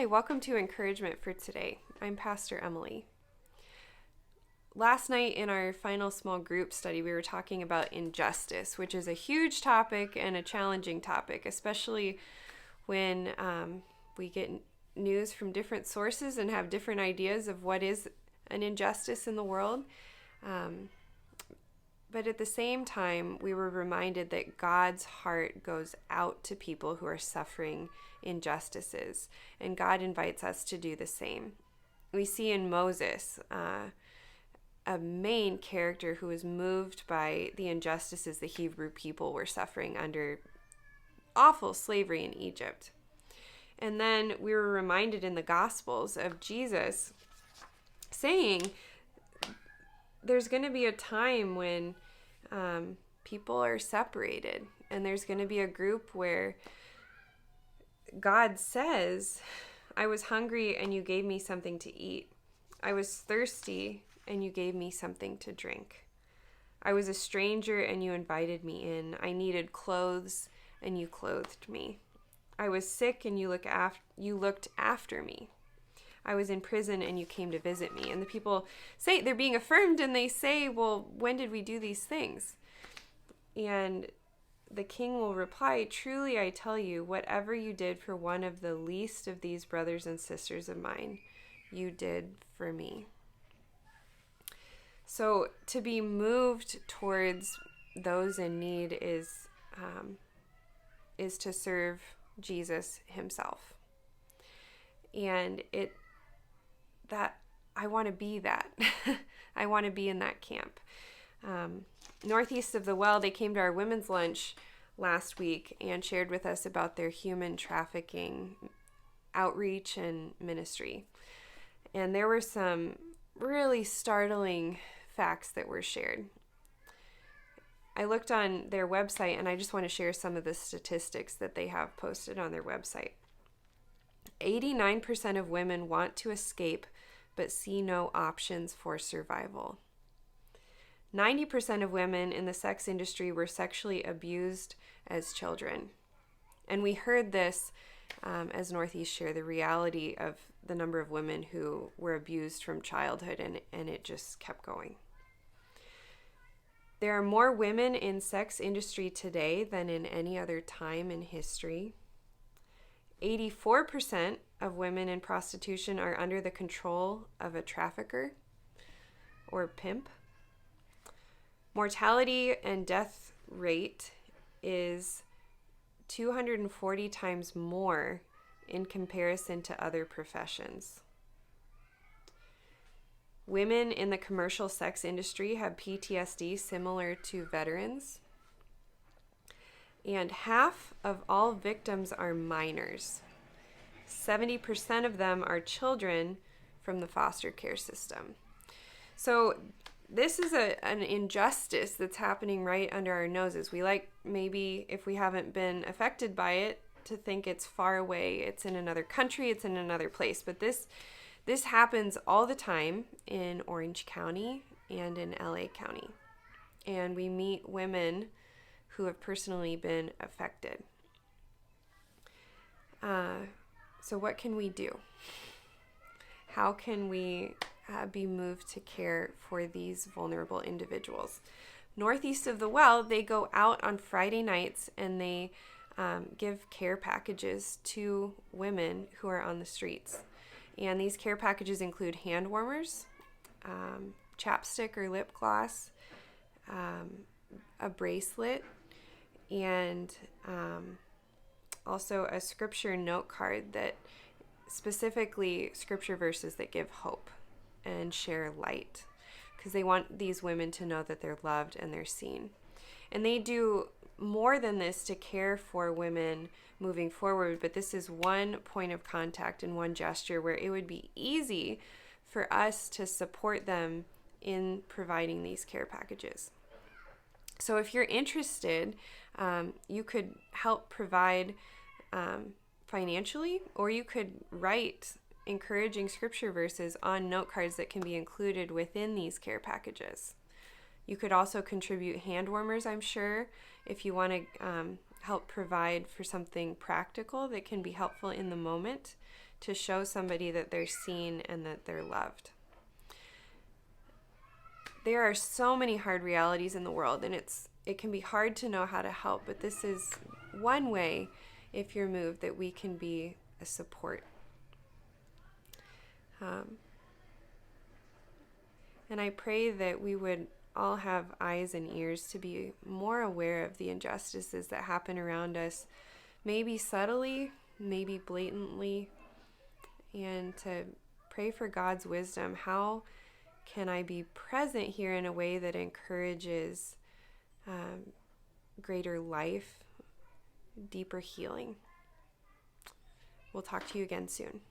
Hi, welcome to Encouragement for Today. I'm Pastor Emily. Last night in our final small group study, we were talking about injustice, which is a huge topic and a challenging topic, especially when we get news from different sources and have different ideas of what is an injustice in the world. But at the same time, we were reminded that God's heart goes out to people who are suffering injustices, and God invites us to do the same. We see in Moses a main character who was moved by the injustices the Hebrew people were suffering under awful slavery in Egypt. And then we were reminded in the Gospels of Jesus saying there's going to be a time when people are separated, and there's going to be a group where God says, I was hungry and you gave me something to eat. I was thirsty and you gave me something to drink. I was a stranger and you invited me in. I needed clothes and you clothed me. I was sick and you looked after me. I was in prison and you came to visit me. And the people say, they're being affirmed, and they say, well, when did we do these things? And the king will reply, truly I tell you, whatever you did for one of the least of these brothers and sisters of mine, you did for me. So to be moved towards those in need is to serve Jesus himself. And that I want to be that. I want to be in that camp. Northeast of the Well, they came to our women's lunch last week and shared with us about their human trafficking outreach and ministry. And there were some really startling facts that were shared. I looked on their website, and I just want to share some of the statistics that they have posted on their website. 89% of women want to escape but see no options for survival. 90% of women in the sex industry were sexually abused as children. And we heard this as Northeast share the reality of the number of women who were abused from childhood, and it just kept going. There are more women in sex industry today than in any other time in history. 84% of women in prostitution are under the control of a trafficker or pimp. Mortality and death rate is 240 times more in comparison to other professions. Women in the commercial sex industry have PTSD similar to veterans. And half of all victims are minors. 70% of them are children from the foster care system. So this is an injustice that's happening right under our noses. We like, maybe if we haven't been affected by it, to think it's far away, it's in another country, it's in another place. But this happens all the time in Orange County and in LA County. And we meet women who have personally been affected. So what can we do? How can we be moved to care for these vulnerable individuals? Northeast of the Well, they go out on Friday nights and they give care packages to women who are on the streets. And these care packages include hand warmers, chapstick or lip gloss, a bracelet, and also a scripture note card that specifically scripture verses that give hope and share light, because they want these women to know that they're loved and they're seen. And they do more than this to care for women moving forward, but this is one point of contact and one gesture where it would be easy for us to support them in providing these care packages. So if you're interested, you could help provide financially, or you could write encouraging scripture verses on note cards that can be included within these care packages. You could also contribute hand warmers, I'm sure, if you want to help provide for something practical that can be helpful in the moment to show somebody that they're seen and that they're loved. There are so many hard realities in the world, and it can be hard to know how to help, but this is one way, if you're moved, that we can be a support. And I pray that we would all have eyes and ears to be more aware of the injustices that happen around us, maybe subtly, maybe blatantly, and to pray for God's wisdom. How can I be present here in a way that encourages greater life, deeper healing? We'll talk to you again soon.